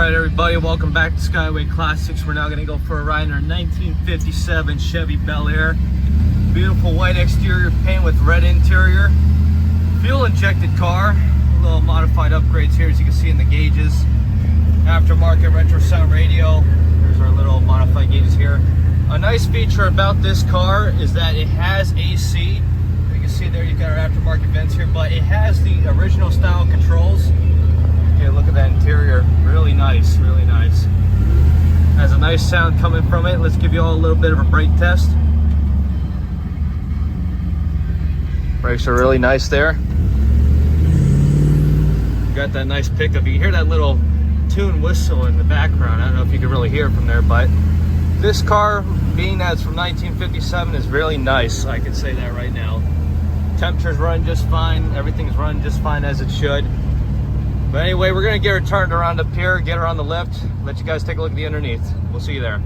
Alright everybody, welcome back to Skyway Classics. We're now going to go for a ride in our 1957 Chevy Bel Air. Beautiful white exterior paint with red interior. Fuel injected car. A little modified upgrades here as you can see in the gauges. Aftermarket retro sound radio. There's our little modified gauges here. A nice feature about this car is that it has AC. You can see there you've got our aftermarket vents here, but it has the original style controls. Okay, look at that interior. Really nice, really nice. Has a nice sound coming from it. Let's give you all a little bit of a brake test. Brakes are really nice there. Got that nice pickup. You can hear that little tune whistle in the background. I don't know if you can really hear it from there, but this car, being that it's from 1957, is really nice. I can say that right now. Temperatures run just fine. Everything's run just fine as it should. But anyway, we're going to get her turned around up here, get her on the lift, let you guys take a look at the underneath. We'll see you there.